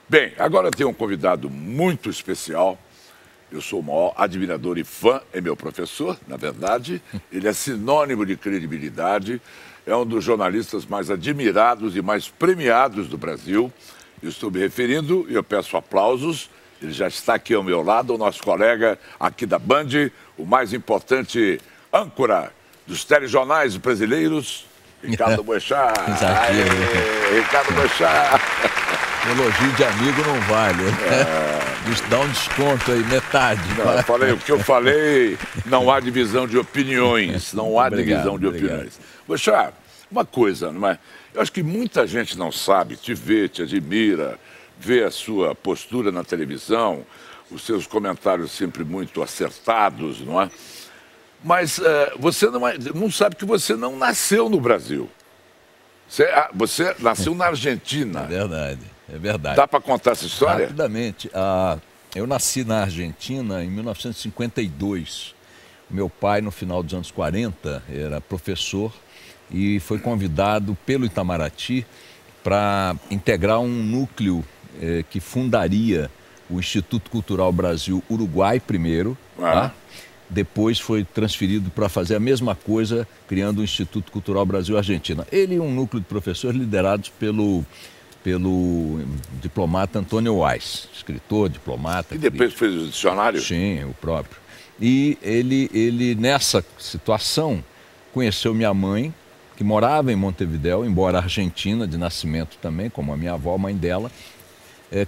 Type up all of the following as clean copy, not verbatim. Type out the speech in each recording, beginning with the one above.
Bem, agora eu tenho um convidado muito especial. Eu sou o maior admirador e fã, é meu professor, na verdade. Ele é sinônimo de credibilidade, é um dos jornalistas mais admirados e mais premiados do Brasil. Eu estou me referindo, e eu peço aplausos, ele já está aqui ao meu lado, o nosso colega aqui da Band, o mais importante âncora dos telejornais brasileiros, Ricardo Boechat. Ricardo Boechat. Elogio de amigo não vale. Dá um desconto aí, metade. Não, o que eu falei, não há divisão de opiniões. Não há divisão de opiniões. Boechat, uma coisa, não é? Eu acho que muita gente não sabe, te vê, te admira, vê a sua postura na televisão, os seus comentários sempre muito acertados, não é? Mas você não sabe que você não nasceu no Brasil. Você nasceu na Argentina. É verdade. Dá para contar essa história? Rapidamente. Eu nasci na Argentina em 1952. Meu pai, no final dos anos 40, era professor e foi convidado pelo Itamaraty para integrar um núcleo que fundaria o Instituto Cultural Brasil-Uruguai primeiro, tá? Depois foi transferido para fazer a mesma coisa, criando o Instituto Cultural Brasil-Argentina. Ele e um núcleo de professores liderados pelo diplomata Antônio Weiss, escritor, diplomata. E depois fez o dicionário? Sim, o próprio. E ele, nessa situação, conheceu minha mãe, que morava em Montevidéu, embora argentina de nascimento também, como a minha avó, a mãe dela.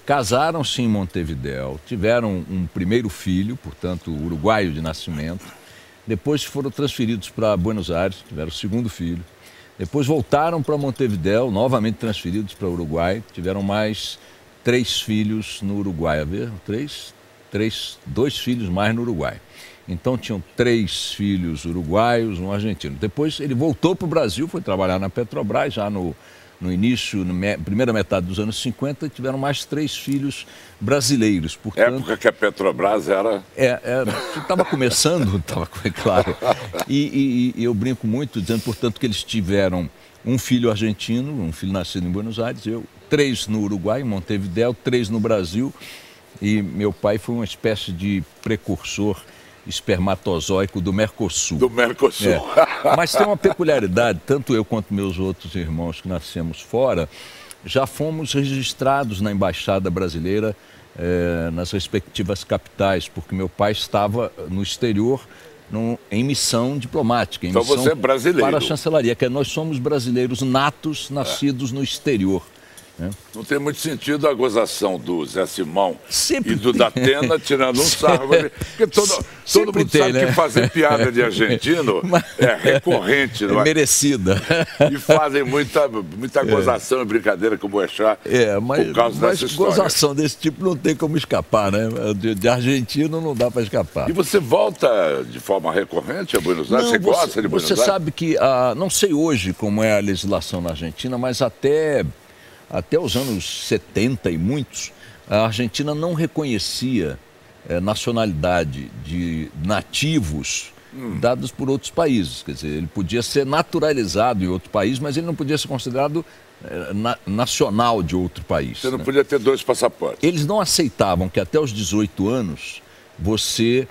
Casaram-se em Montevidéu, tiveram um primeiro filho, portanto, uruguaio de nascimento. Depois foram transferidos para Buenos Aires, tiveram o segundo filho. Depois voltaram para Montevidéu, novamente transferidos para o Uruguai. Tiveram mais 3 filhos no Uruguai. Dois filhos mais no Uruguai. Então tinham 3 filhos uruguaios, um argentino. Depois ele voltou para o Brasil, foi trabalhar na Petrobras, já no início, na primeira metade dos anos 50, e tiveram mais 3 filhos brasileiros. Portanto, época que a Petrobras era... Estava começando, claro. E eu brinco muito, dizendo, portanto, que eles tiveram um filho argentino, um filho nascido em Buenos Aires, 3 no Uruguai, em Montevidéu, 3 no Brasil, e meu pai foi uma espécie de precursor espermatozoico do Mercosul. Do Mercosul. Mas tem uma peculiaridade, tanto eu quanto meus outros irmãos que nascemos fora, já fomos registrados na Embaixada Brasileira nas respectivas capitais, porque meu pai estava no exterior em missão diplomática, em missão você é brasileiro. Para a chancelaria, que nós somos brasileiros natos, nascidos no exterior. Não tem muito sentido a gozação do Zé Simão sempre e do Datena tirando um sarro. Porque todo mundo sabe que fazer piada de argentino é recorrente. É merecida. E fazem muita gozação e brincadeira com o Boechat por causa dessa história. Gozação desse tipo não tem como escapar, né? De argentino não dá para escapar. E você volta de forma recorrente a Buenos Aires? Você gosta de Buenos Aires? Você sabe que, não sei hoje como é a legislação na Argentina, mas até os anos 70 e muitos, a Argentina não reconhecia nacionalidade de nativos dados por outros países. Quer dizer, ele podia ser naturalizado em outro país, mas ele não podia ser considerado nacional de outro país. Você não podia ter 2 passaportes. Eles não aceitavam que até os 18 anos você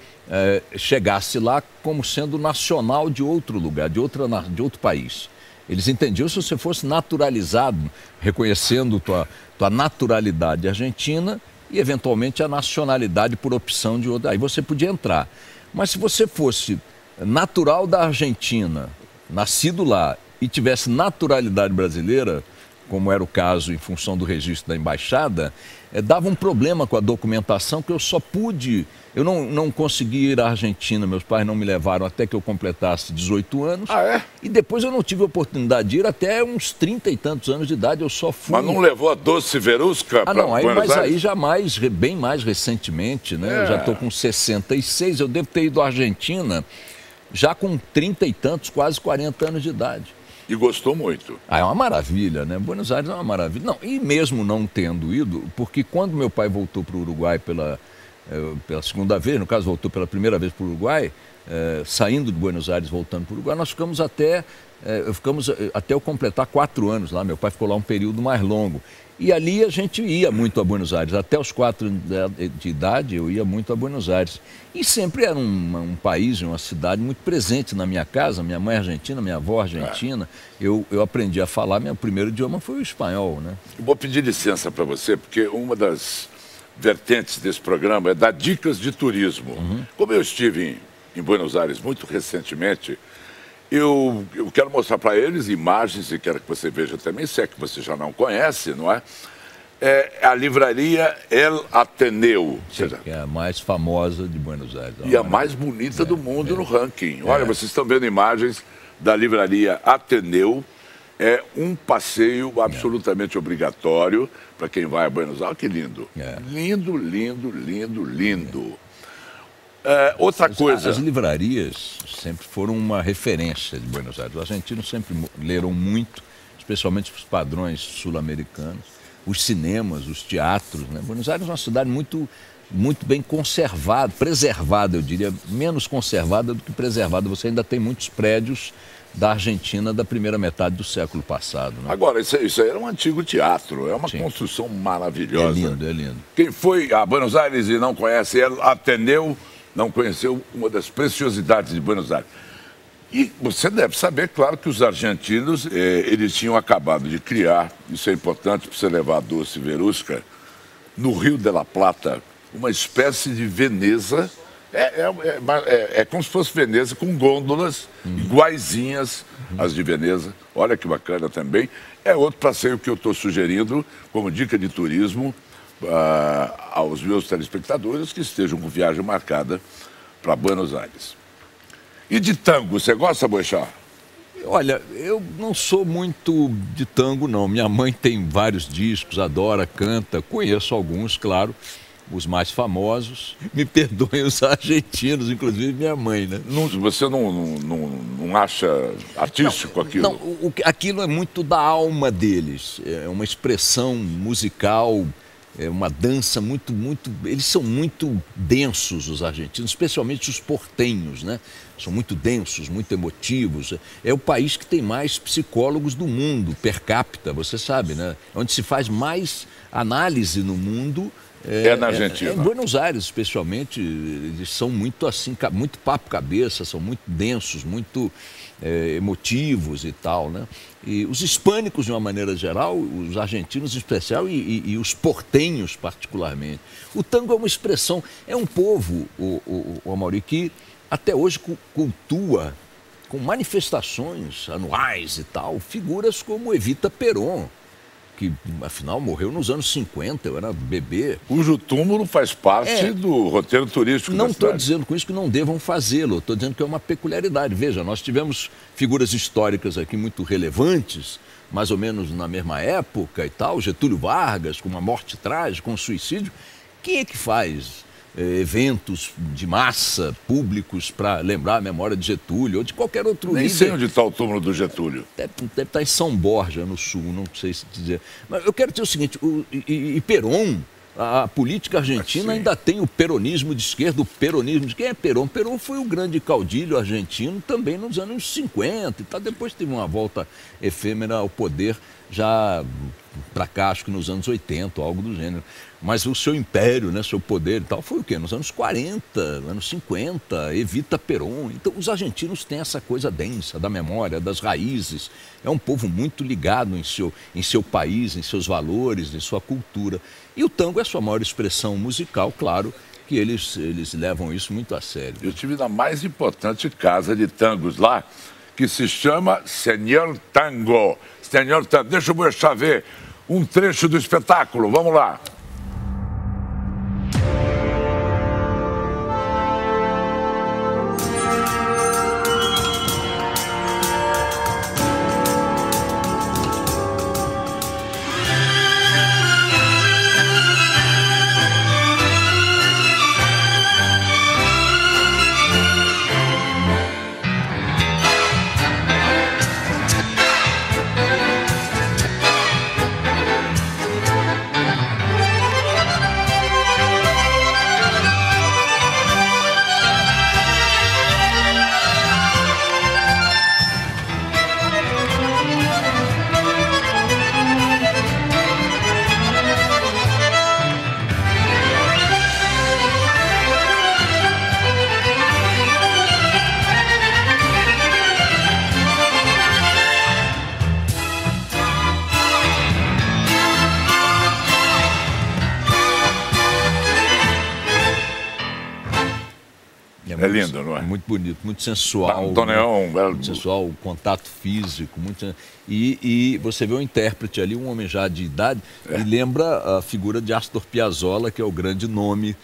chegasse lá como sendo nacional de outro lugar, de outro país. Eles entendiam se você fosse naturalizado, reconhecendo tua naturalidade argentina e, eventualmente, a nacionalidade por opção de outra. Aí você podia entrar. Mas se você fosse natural da Argentina, nascido lá, e tivesse naturalidade brasileira, como era o caso em função do registro da embaixada, dava um problema com a documentação que eu não consegui ir à Argentina, meus pais não me levaram até que eu completasse 18 anos. E depois eu não tive a oportunidade de ir até uns 30 e tantos anos de idade, eu só fui... Mas não levou a Doce Verusca para Buenos Aires? Mas aí já bem mais recentemente, né? Eu já estou com 66, eu devo ter ido à Argentina já com 30 e tantos, quase 40 anos de idade. E gostou muito. É uma maravilha, né? Buenos Aires é uma maravilha. Não, e mesmo não tendo ido, porque quando meu pai voltou para o Uruguai pela segunda vez, no caso voltou pela primeira vez para o Uruguai, saindo de Buenos Aires, voltando para o Uruguai, nós ficamos até eu completar 4 anos lá. Meu pai ficou lá um período mais longo. E ali a gente ia muito a Buenos Aires. Até os 4 de idade eu ia muito a Buenos Aires. E sempre era um país, uma cidade muito presente na minha casa. Minha mãe é argentina, minha avó argentina. Eu aprendi a falar, meu primeiro idioma foi o espanhol, né? Eu vou pedir licença para você, porque uma das vertentes desse programa é dar dicas de turismo. Como eu estive em Buenos Aires muito recentemente, eu quero mostrar para eles imagens e quero que você veja também, se é que você já não conhece, não é? É a livraria El Ateneu. Sim, que é a mais famosa de Buenos Aires. E a mais bonita do mundo no ranking. Olha, vocês estão vendo imagens da livraria Ateneu. É um passeio absolutamente obrigatório para quem vai a Buenos Aires. Olha que lindo. Lindo, lindo, lindo, lindo. Outra coisa... As livrarias sempre foram uma referência de Buenos Aires. Os argentinos sempre leram muito, especialmente os padrões sul-americanos, os cinemas, os teatros, né? Buenos Aires é uma cidade muito bem conservada, preservada, eu diria, menos conservada do que preservada. Você ainda tem muitos prédios da Argentina da primeira metade do século passado, né? Agora, isso aí era um antigo teatro, é uma construção maravilhosa. É lindo, é lindo. Quem foi a Buenos Aires e não conhece El Ateneu, não conheceu uma das preciosidades de Buenos Aires. E você deve saber, claro, que os argentinos, eles tinham acabado de criar, isso é importante para você levar a Dulce Verusca, no Rio de la Plata, uma espécie de Veneza, é como se fosse Veneza, com gôndolas iguaizinhas às de Veneza. Olha que bacana também. É outro passeio que eu estou sugerindo como dica de turismo aos meus telespectadores que estejam com viagem marcada para Buenos Aires. E de tango, você gosta, Boechat? Olha, eu não sou muito de tango, não. Minha mãe tem vários discos, adora, canta, conheço alguns, claro, os mais famosos. Me perdoem os argentinos, inclusive minha mãe, né? Você não acha artístico aquilo? Não, aquilo é muito da alma deles. É uma expressão musical, é uma dança muito... Eles são muito densos, os argentinos, especialmente os portenhos, né? São muito densos, muito emotivos. É o país que tem mais psicólogos do mundo, per capita, você sabe, né? Onde se faz mais análise no mundo... na Argentina. Em Buenos Aires, especialmente, eles são muito assim, muito papo-cabeça, são muito densos, muito emotivos e tal, né? E os hispânicos, de uma maneira geral, os argentinos em especial e os portenhos particularmente. O tango é uma expressão, é um povo, o Amaury, que até hoje cultua com manifestações anuais e tal, figuras como Evita Peron, que afinal morreu nos anos 50, eu era bebê. Cujo túmulo faz parte do roteiro turístico da cidade. Não estou dizendo com isso que não devam fazê-lo, estou dizendo que é uma peculiaridade. Veja, nós tivemos figuras históricas aqui muito relevantes, mais ou menos na mesma época e tal, Getúlio Vargas, com uma morte trágica, com um suicídio. Quem é que faz eventos de massa públicos para lembrar a memória de Getúlio ou de qualquer outro líder? Nem sei onde está o túmulo do Getúlio. Deve estar em São Borja, no sul, não sei se dizer. Mas eu quero dizer o seguinte, Perón, a política argentina ainda tem o peronismo de esquerda, o peronismo de... Quem é Perón? Perón foi o grande caudilho argentino também nos anos 50 e tal. Depois teve uma volta efêmera ao poder já para cá, acho que nos anos 80, algo do gênero. Mas o seu império, né, seu poder e tal, foi o quê? Nos anos 40, anos 50, Evita Peron. Então, os argentinos têm essa coisa densa da memória, das raízes. É um povo muito ligado em seu país, em seus valores, em sua cultura. E o tango é a sua maior expressão musical, claro, que eles levam isso muito a sério. Eu estive na mais importante casa de tangos lá, que se chama Senhor Tango. Senhor Tango. Deixa eu ver um trecho do espetáculo. Vamos lá. É lindo, não é? Muito bonito, muito sensual. Bandoneon, muito sensual, o contato físico. E você vê o intérprete ali, um homem já de idade, e lembra a figura de Astor Piazzolla, que é o grande nome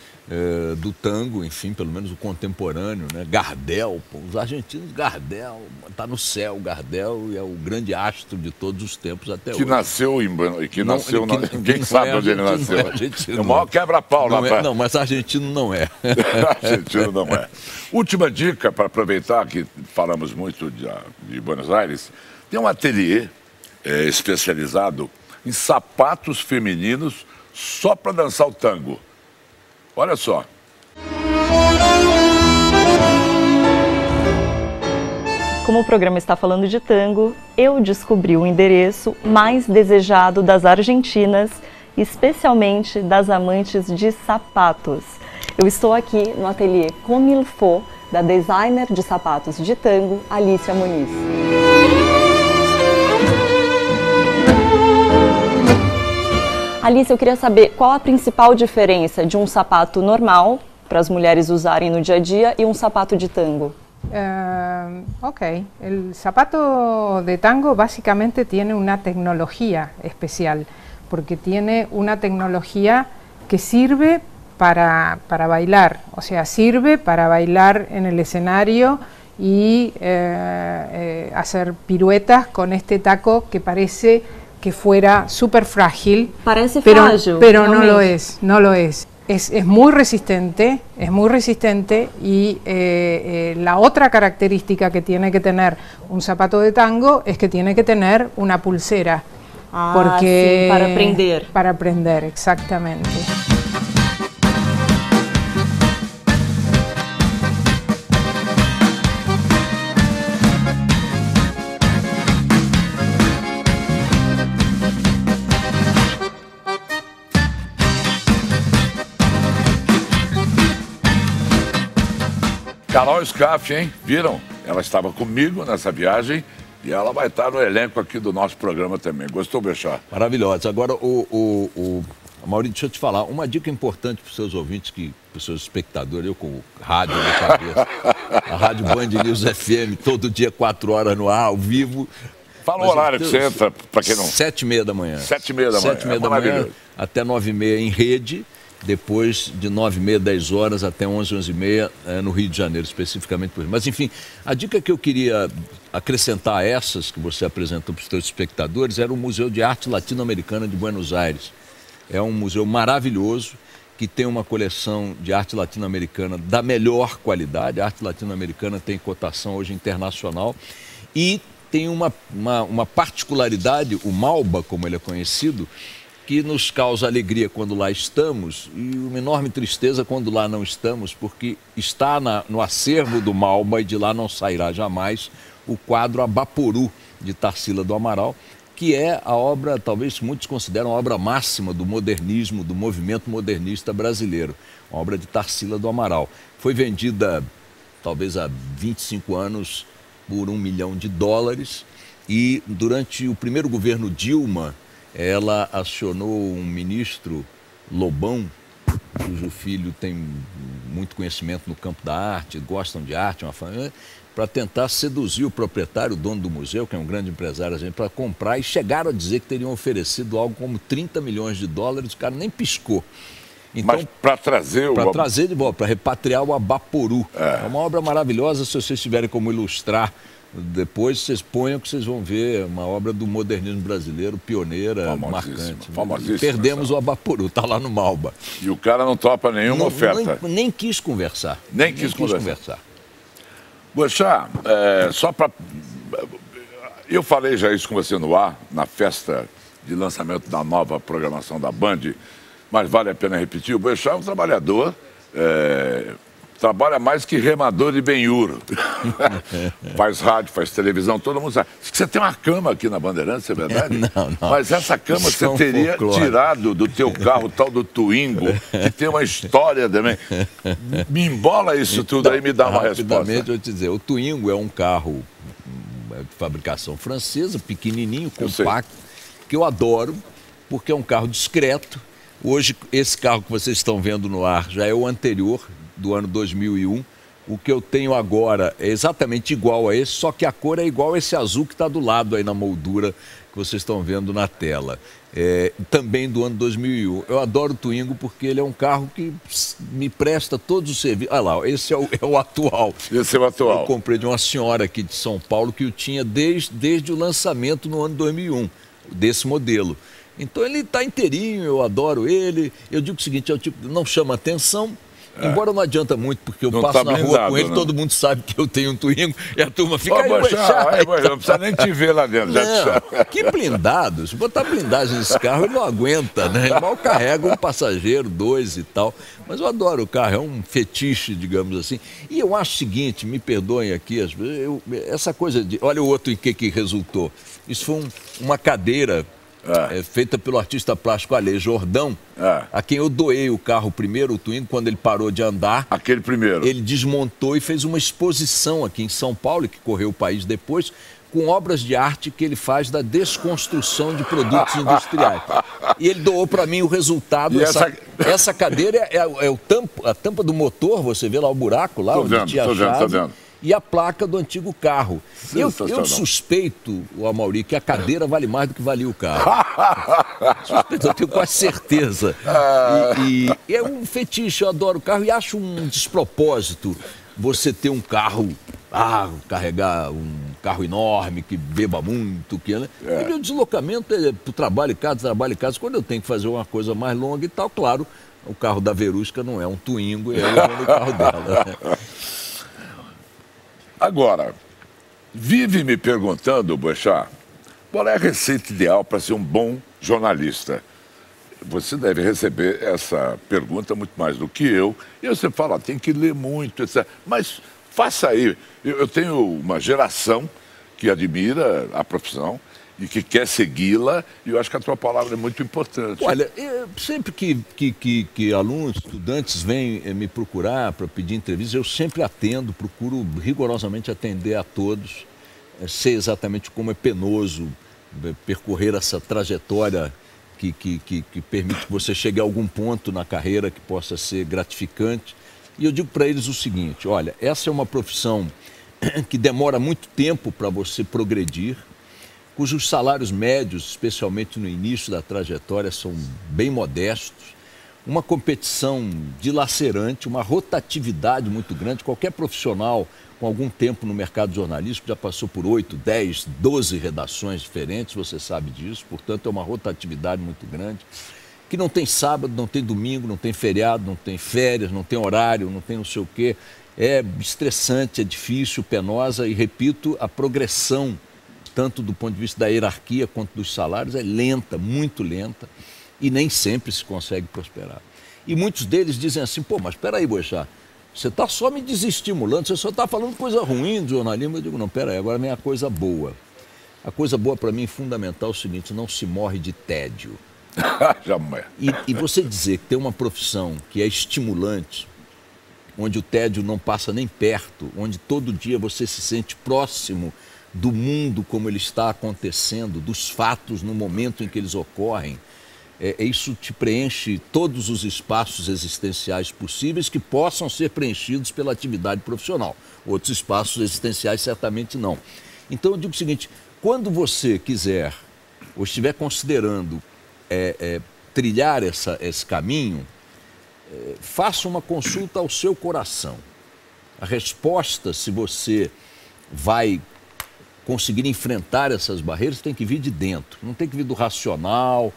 do tango, enfim, pelo menos o contemporâneo, né? Gardel, pô, os argentinos, Gardel, está no céu, Gardel é o grande astro de todos os tempos até hoje. Nasceu quem sabe onde ele nasceu? É o maior quebra-pau lá pra... Não, mas argentino não é. Argentino não é. Última dica, para aproveitar que falamos muito de Buenos Aires, tem um ateliê especializado em sapatos femininos só para dançar o tango. Olha só. Como o programa está falando de tango, eu descobri o endereço mais desejado das argentinas, especialmente das amantes de sapatos. Eu estou aqui no ateliê Comme il faut, da designer de sapatos de tango, Alicia Muniz. Alicia, eu queria saber qual a principal diferença de um sapato normal, para as mulheres usarem no dia a dia, e um sapato de tango. Ok, el zapato de tango básicamente tiene una tecnología especial, porque tiene una tecnología que sirve para bailar, o sea, sirve para bailar en el escenario y hacer piruetas con este taco que parece que fuera súper frágil, Parece pero no lo realmente. es, no lo es. Es muy resistente y la otra característica que tiene que tener un zapato de tango es que tiene que tener una pulsera. Sí, para prender. Para prender, exactamente. Carol Scaff, hein? Viram? Ela estava comigo nessa viagem e ela vai estar no elenco aqui do nosso programa também. Gostou, Bechá? Maravilhosa. Agora, Maurício, deixa eu te falar, uma dica importante para os seus ouvintes, para os seus espectadores, eu com o rádio na cabeça, a Rádio Band News FM, todo dia, 4 horas no ar, ao vivo. Fala o horário que você entra, para quem não... 7h30 da manhã. 7h30 da manhã. 7h30 da manhã, até 9h30 em rede. Depois de 9h30, 10 horas, até 11, 11h30, no Rio de Janeiro, especificamente por isso. Mas, enfim, a dica que eu queria acrescentar a essas que você apresentou para os seus espectadores era o Museu de Arte Latino-Americana de Buenos Aires. É um museu maravilhoso que tem uma coleção de arte latino-americana da melhor qualidade. A arte latino-americana tem cotação hoje internacional e tem uma particularidade, o Malba, como ele é conhecido, que nos causa alegria quando lá estamos e uma enorme tristeza quando lá não estamos, porque está no acervo do Malba e de lá não sairá jamais o quadro Abaporu, de Tarsila do Amaral, que é a obra, talvez muitos consideram a obra máxima do modernismo, do movimento modernista brasileiro, uma obra de Tarsila do Amaral. Foi vendida, talvez há 25 anos, por $1 milhão e durante o primeiro governo Dilma, ela acionou um ministro, Lobão, cujo filho tem muito conhecimento no campo da arte, gostam de arte, uma família, para tentar seduzir o proprietário, o dono do museu, que é um grande empresário, para comprar, e chegaram a dizer que teriam oferecido algo como $30 milhões, o cara nem piscou. Então, mas para trazer o... Para trazer de volta, para repatriar o Abaporu. É uma obra maravilhosa, se vocês tiverem como ilustrar. Depois vocês ponham que vocês vão ver uma obra do modernismo brasileiro, pioneira, marcante. Perdemos o Abaporu, está lá no Malba. E o cara não topa nenhuma oferta. Nem quis conversar. Nem quis conversar. Boechat, só para... Eu falei já isso com você no ar, na festa de lançamento da nova programação da Band, mas vale a pena repetir, o Boechat é um trabalhador... Trabalha mais que remador de benhur. Faz rádio, faz televisão, todo mundo sabe. Você tem uma cama aqui na Bandeirantes, é verdade? Não. Mas essa cama você teria tirado do teu carro, tal do Twingo, que tem uma história também. Me embola isso tudo aí e me dá uma resposta. Rapidamente eu vou te dizer, o Twingo é um carro de fabricação francesa, pequenininho, compacto, que eu adoro, porque é um carro discreto. Hoje, esse carro que vocês estão vendo no ar já é o anterior, do ano 2001, O que eu tenho agora é exatamente igual a esse, só que a cor é igual a esse azul que está do lado aí na moldura que vocês estão vendo na tela. Também do ano 2001. Eu adoro o Twingo porque ele é um carro que me presta todos os serviços. Olha lá, esse é o atual. Esse é o atual. Eu comprei de uma senhora aqui de São Paulo que o tinha desde o lançamento no ano 2001, desse modelo. Então ele está inteirinho, eu adoro ele. Eu digo o seguinte, é o tipo, não chama atenção. Embora não adianta muito, porque eu passo na rua com ele, todo mundo sabe que eu tenho um Twingo e a turma fica aí, não precisa nem te ver lá dentro. Não, que blindado. Se botar blindagem nesse carro, ele não aguenta, né? Ele mal carrega um passageiro, 2 e tal. Mas eu adoro o carro, é um fetiche, digamos assim. E eu acho o seguinte, me perdoem aqui, essa coisa de... Olha o outro em que resultou. Isso foi uma cadeira... feita pelo artista plástico Ale Jordão, a quem eu doei o carro primeiro, o Twingo, quando ele parou de andar. Aquele primeiro. Ele desmontou e fez uma exposição aqui em São Paulo, que correu o país depois, com obras de arte que ele faz da desconstrução de produtos industriais. E ele doou para mim o resultado. Essa cadeira é a tampa do motor, você vê lá o buraco, lá onde tinha a chave. Tô vendo. E a placa do antigo carro. Eu suspeito, o Amaury, que a cadeira vale mais do que valia o carro. Suspeito, eu tenho quase certeza. E é um fetiche, eu adoro o carro e acho um despropósito você ter um carro, carregar um carro enorme, que beba muito, né? E o deslocamento é para o trabalho e casa. Quando eu tenho que fazer uma coisa mais longa e tal, claro, o carro da Verusca não é um Twingo, é o carro dela. Agora, vive me perguntando, Boechat, qual é a receita ideal para ser um bom jornalista? Você deve receber essa pergunta muito mais do que eu. E você fala, tem que ler muito, etc. Mas faça aí. Eu tenho uma geração que admira a profissão e que quer segui-la, e eu acho que a tua palavra é muito importante. Olha, sempre que alunos, estudantes vêm me procurar para pedir entrevista, eu sempre atendo, procuro rigorosamente atender a todos, sei exatamente como é penoso percorrer essa trajetória que permite que você chegue a algum ponto na carreira que possa ser gratificante. E eu digo para eles o seguinte, olha, essa é uma profissão que demora muito tempo para você progredir, cujos salários médios, especialmente no início da trajetória, são bem modestos, uma competição dilacerante, uma rotatividade muito grande. Qualquer profissional com algum tempo no mercado jornalístico já passou por 8, 10, 12 redações diferentes, você sabe disso, portanto é uma rotatividade muito grande, que não tem sábado, não tem domingo, não tem feriado, não tem férias, não tem horário, não tem não sei o quê. É estressante, é difícil, penosa e, repito, a progressão tanto do ponto de vista da hierarquia quanto dos salários, é lenta, muito lenta, e nem sempre se consegue prosperar. E muitos deles dizem assim, pô, mas espera aí, Boechat, você está só me desestimulando, você só está falando coisa ruim do jornalismo. Eu digo, não, espera aí, agora vem a coisa boa. A coisa boa para mim, fundamental, é o seguinte, não se morre de tédio. Jamais. E você dizer que tem uma profissão que é estimulante, onde o tédio não passa nem perto, onde todo dia você se sente próximo do mundo como ele está acontecendo, dos fatos no momento em que eles ocorrem, isso te preenche todos os espaços existenciais possíveis que possam ser preenchidos pela atividade profissional. Outros espaços existenciais certamente não. Então eu digo o seguinte, quando você quiser ou estiver considerando trilhar esse caminho, faça uma consulta ao seu coração. A resposta, se você vai conseguir enfrentar essas barreiras, tem que vir de dentro, não tem que vir do racional,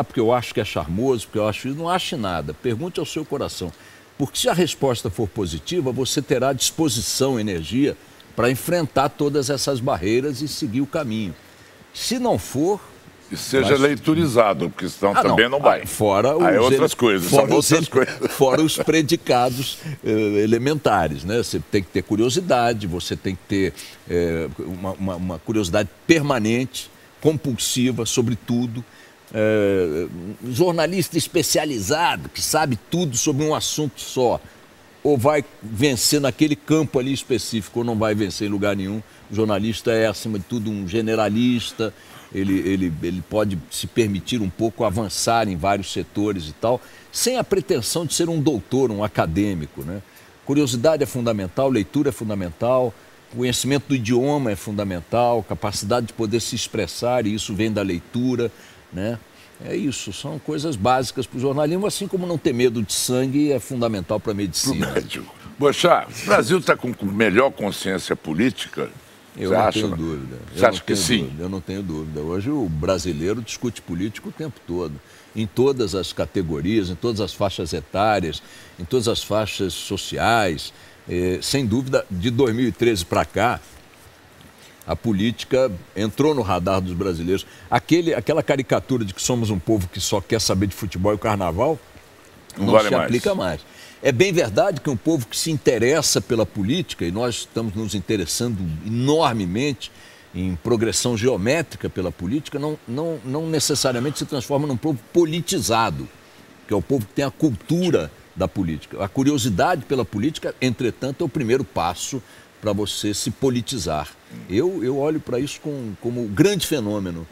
porque eu acho que é charmoso, porque eu acho isso, não ache nada, pergunte ao seu coração, porque se a resposta for positiva, você terá disposição, energia para enfrentar todas essas barreiras e seguir o caminho. Se não for... E seja leiturizado, porque senão também não vai. Fora os predicados elementares, né? Você tem que ter curiosidade, você tem que ter uma curiosidade permanente, compulsiva sobre tudo. Jornalista especializado, que sabe tudo sobre um assunto só, ou vai vencer naquele campo ali específico, ou não vai vencer em lugar nenhum. O jornalista é, acima de tudo, um generalista. Ele pode se permitir um pouco avançar em vários setores e tal, sem a pretensão de ser um doutor, um acadêmico, né? Curiosidade é fundamental, leitura é fundamental, conhecimento do idioma é fundamental, capacidade de poder se expressar, e isso vem da leitura, né? É isso, são coisas básicas para o jornalismo, assim como não ter medo de sangue é fundamental para a medicina. Boechat, o Brasil está com melhor consciência política? Eu não tenho dúvida. Você acha que sim? Eu não tenho dúvida. Hoje o brasileiro discute política o tempo todo, em todas as categorias, em todas as faixas etárias, em todas as faixas sociais. Sem dúvida, de 2013 para cá, a política entrou no radar dos brasileiros. Aquela caricatura de que somos um povo que só quer saber de futebol e carnaval não se aplica mais. É bem verdade que um povo que se interessa pela política, e nós estamos nos interessando enormemente em progressão geométrica pela política, não necessariamente se transforma num povo politizado, que é o povo que tem a cultura da política. A curiosidade pela política, entretanto, é o primeiro passo para você se politizar. Eu olho para isso como o grande fenômeno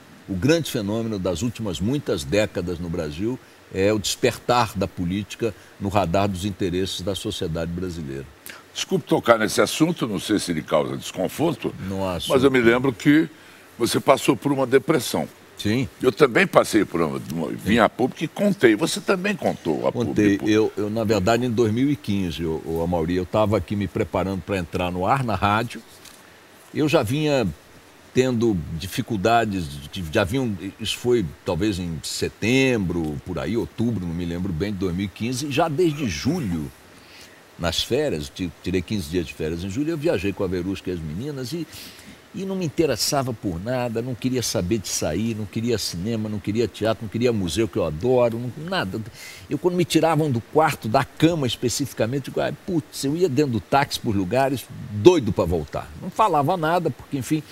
das últimas muitas décadas no Brasil, é o despertar da política no radar dos interesses da sociedade brasileira. Desculpe tocar nesse assunto, não sei se ele causa desconforto, mas eu me lembro que você passou por uma depressão. Sim. Eu também passei por vim a público e contei. Você também contou a público? Eu, na verdade, em 2015, Amaury, eu estava aqui me preparando para entrar no ar, na rádio. Eu já vinha tendo dificuldades, isso foi talvez em setembro, por aí, outubro, não me lembro bem, de 2015. Já desde julho, nas férias, tirei 15 dias de férias em julho, eu viajei com a Verusca e as meninas e não me interessava por nada, não queria saber de sair, não queria cinema, não queria teatro, não queria museu, que eu adoro, nada. Eu, quando me tiravam do quarto, da cama especificamente, eu ia dentro do táxi por lugares, doido para voltar. Não falava nada, porque, enfim,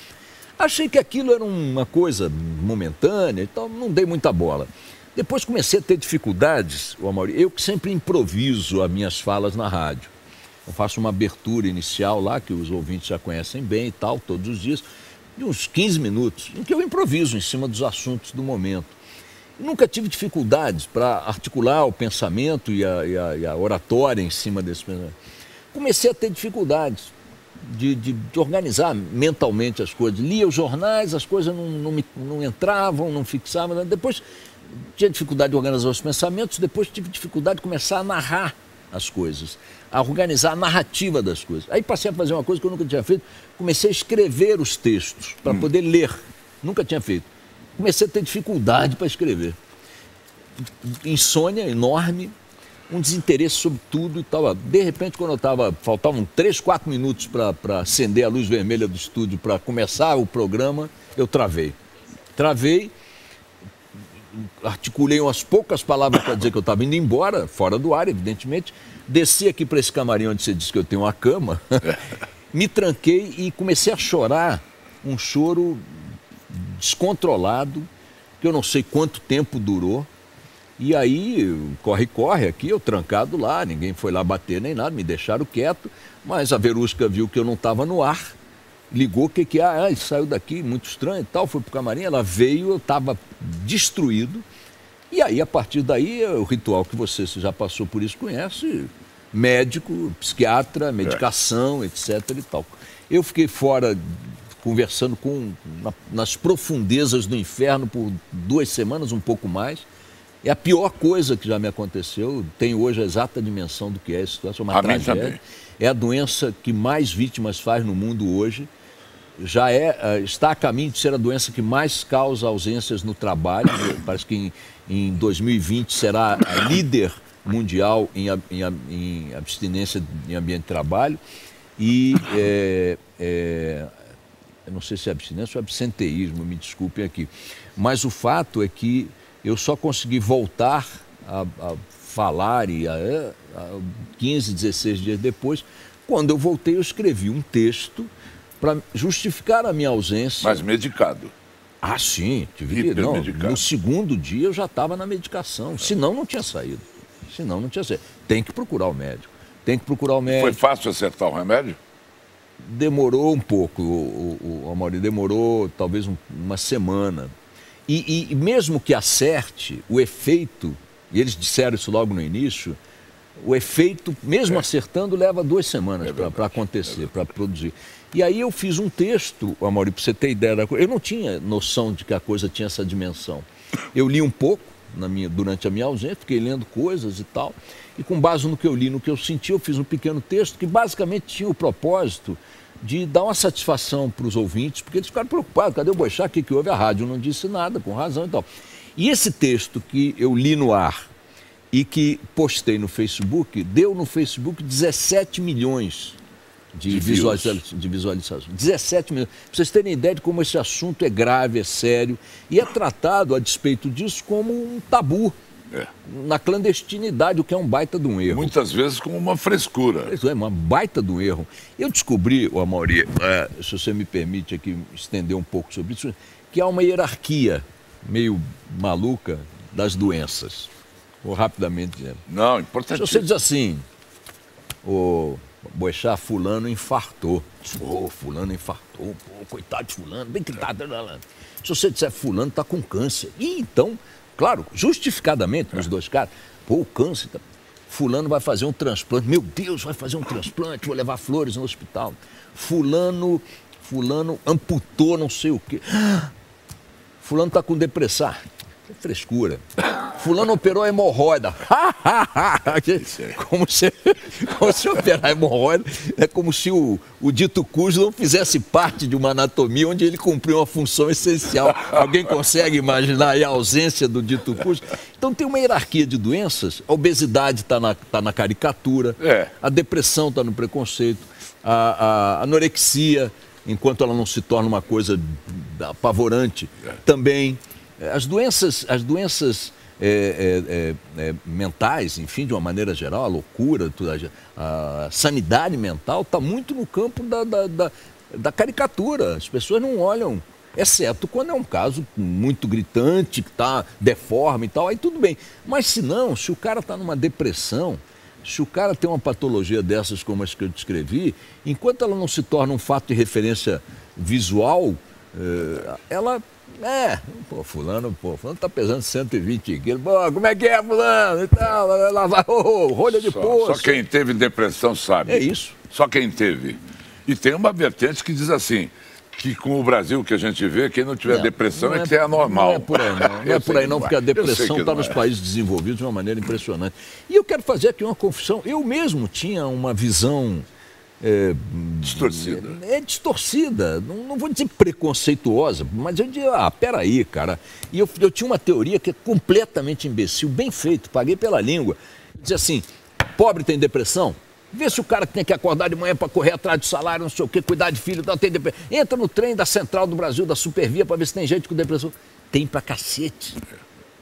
achei que aquilo era uma coisa momentânea, então não dei muita bola. Depois comecei a ter dificuldades, Amaury, eu que sempre improviso as minhas falas na rádio. Eu faço uma abertura inicial lá, que os ouvintes já conhecem bem e tal, todos os dias, de uns 15 minutos, em que eu improviso em cima dos assuntos do momento. Nunca tive dificuldades para articular o pensamento e a oratória em cima desse pensamento. Comecei a ter dificuldades de organizar mentalmente as coisas. Lia os jornais, as coisas não entravam, não fixavam. Depois tinha dificuldade de organizar os pensamentos, depois tive dificuldade de começar a narrar as coisas, a organizar a narrativa das coisas. Aí passei a fazer uma coisa que eu nunca tinha feito, comecei a escrever os textos para poder ler. Nunca tinha feito. Comecei a ter dificuldade para escrever. Insônia enorme, um desinteresse sobre tudo e tal. De repente, quando faltavam 3, 4 minutos para acender a luz vermelha do estúdio para começar o programa, eu travei. Articulei umas poucas palavras para dizer que eu estava indo embora, fora do ar, evidentemente. Desci aqui para esse camarim onde você disse que eu tenho uma cama, me tranquei e comecei a chorar, um choro descontrolado, que eu não sei quanto tempo durou. E aí, corre aqui, eu trancado lá, ninguém foi lá bater nem nada, me deixaram quieto, mas a Verusca viu que eu não estava no ar, ligou, ele saiu daqui, muito estranho e tal, foi pro camarim, ela veio, eu estava destruído, e aí, a partir daí, o ritual que você já passou por isso, conhece, médico, psiquiatra, medicação, etc. e tal. Eu fiquei fora, conversando nas profundezas do inferno por 2 semanas, um pouco mais. É a pior coisa que já me aconteceu, tenho hoje a exata dimensão do que é essa situação, uma tragédia. É a doença que mais vítimas faz no mundo hoje. Está a caminho de ser a doença que mais causa ausências no trabalho. Parece que em 2020 será a líder mundial em abstinência em ambiente de trabalho. E eu não sei se é abstinência ou absenteísmo, me desculpem aqui. Mas o fato é que eu só consegui voltar a falar 15, 16 dias depois. Quando eu voltei, eu escrevi um texto para justificar a minha ausência. Mas medicado? Ah, sim. No segundo dia eu já estava na medicação. Senão não tinha saído. Tem que procurar o médico. Foi fácil acertar o remédio? Demorou um pouco, Amaury, demorou talvez uma semana. E mesmo que acerte, o efeito, e eles disseram isso logo no início, o efeito, mesmo acertando, leva 2 semanas para acontecer, para produzir. E aí eu fiz um texto, Amaury, para você ter ideia da coisa. Eu não tinha noção de que a coisa tinha essa dimensão. Eu li um pouco durante a minha ausência, fiquei lendo coisas e tal, e com base no que eu li, no que eu senti, eu fiz um pequeno texto que basicamente tinha o propósito de dar uma satisfação para os ouvintes, porque eles ficaram preocupados, cadê o Boechat, o que houve? A rádio não disse nada, com razão e tal. E esse texto que eu li no ar e que postei no Facebook, deu no Facebook 17 milhões de visualizações. 17 milhões. Para vocês terem ideia de como esse assunto é grave, é sério, e é tratado, a despeito disso, como um tabu. Na clandestinidade, o que é um baita de um erro. Muitas vezes com uma frescura. Isso é uma baita de um erro. Eu descobri, Amaury, se você me permite aqui estender um pouco sobre isso, que há uma hierarquia meio maluca das doenças. Vou rapidamente dizer. Não, importante. Se você diz assim, o Boechat, fulano infartou. Fulano infartou, coitado de fulano, bem tratado. Se você disser fulano está com câncer. E então, claro, justificadamente nos dois casos, o câncer, fulano vai fazer um transplante. Meu Deus, vai fazer um transplante, vou levar flores no hospital. Fulano amputou não sei o quê. Fulano está com depressão. Que frescura. Fulano operou a hemorroida. Como se operar a hemorroida é como se o dito cujo não fizesse parte de uma anatomia onde ele cumpriu uma função essencial. Alguém consegue imaginar aí a ausência do dito cujo? Então tem uma hierarquia de doenças. A obesidade está na caricatura, a depressão está no preconceito, a anorexia, enquanto ela não se torna uma coisa apavorante, também. As doenças mentais, enfim, de uma maneira geral, a loucura, a sanidade mental está muito no campo da caricatura. As pessoas não olham, exceto quando é um caso muito gritante, que está deforme e tal, aí tudo bem. Mas se não, se o cara está numa depressão, se o cara tem uma patologia dessas como as que eu descrevi, enquanto ela não se torna um fato de referência visual, ela... fulano tá pesando 120 quilos. Como é que é, fulano? E tal, lá vai, rolha de poço. Só quem teve depressão sabe. É isso. Só quem teve. E tem uma vertente que diz assim, que com o Brasil que a gente vê, quem não tiver depressão é que é anormal. Não é por aí não. Não é por aí não, porque a depressão está nos países desenvolvidos de uma maneira impressionante. E eu quero fazer aqui uma confissão. Eu mesmo tinha uma visão... distorcida. Distorcida, não vou dizer preconceituosa, mas eu digo, peraí, cara. E eu tinha uma teoria que é completamente imbecil, bem feito, paguei pela língua. Dizia assim, pobre tem depressão? Vê se o cara que tem que acordar de manhã para correr atrás do salário, não sei o quê, cuidar de filho, tem depressão. Entra no trem da Central do Brasil, da Supervia, para ver se tem gente com depressão. Tem pra cacete.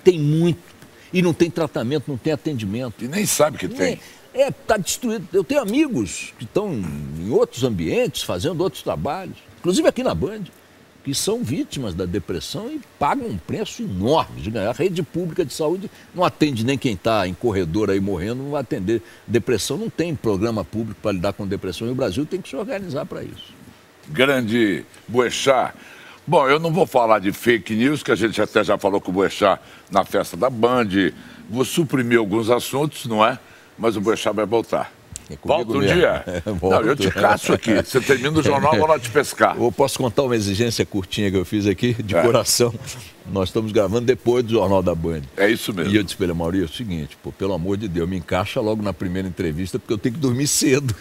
Tem muito. E não tem tratamento, não tem atendimento. E nem sabe que tem. Está destruído. Eu tenho amigos que estão em outros ambientes, fazendo outros trabalhos, inclusive aqui na Band, que são vítimas da depressão e pagam um preço enorme de ganhar. A rede pública de saúde não atende nem quem está em corredor aí morrendo, não vai atender depressão. Não tem programa público para lidar com depressão e o Brasil tem que se organizar para isso. Grande Boechat. Bom, eu não vou falar de fake news, que a gente até já falou com o Boechat na festa da Band. Vou suprimir alguns assuntos, não é? Mas o Boechat vai voltar. Volta um dia. Não, eu te caço aqui. Você termina o jornal, eu vou lá te pescar. Eu posso contar uma exigência curtinha que eu fiz aqui, de coração. Nós estamos gravando depois do Jornal da Band. É isso mesmo. E eu disse para ele, Amaury, é o seguinte, pelo amor de Deus, me encaixa logo na primeira entrevista, porque eu tenho que dormir cedo.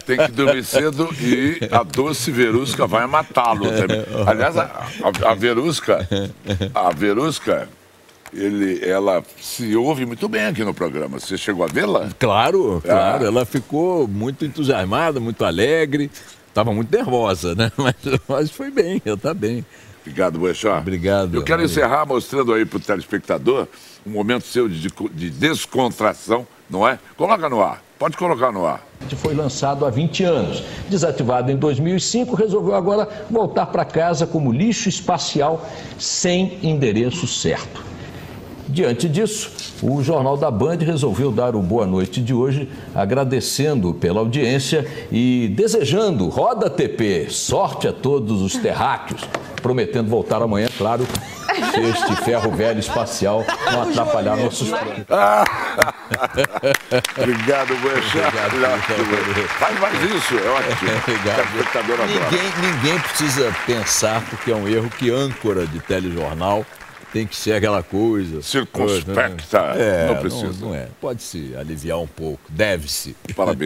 Tem que dormir cedo e a doce Verusca vai matá-lo também. Aliás, a Verusca... ela se ouve muito bem aqui no programa. Você chegou a vê-la? Claro. Ela ficou muito entusiasmada, muito alegre. Estava muito nervosa, né? Mas foi bem, ela está bem. Obrigado, Boechat. Obrigado. Eu quero encerrar mostrando aí para o telespectador um momento seu de descontração, não é? Coloca no ar. Pode colocar no ar. Foi lançado há 20 anos. Desativado em 2005, resolveu agora voltar para casa como lixo espacial sem endereço certo. Diante disso, o Jornal da Band resolveu dar o boa noite de hoje, agradecendo pela audiência e desejando, roda TP, sorte a todos os terráqueos, prometendo voltar amanhã, claro, se este ferro velho espacial não atrapalhar nossos planos. Obrigado, Boechat. Faz mais isso, é ótimo. Ninguém precisa pensar, porque é um erro, que âncora de telejornal tem que ser aquela coisa circunspecta. Não precisa. Não é. Pode-se aliviar um pouco, deve-se. Parabéns.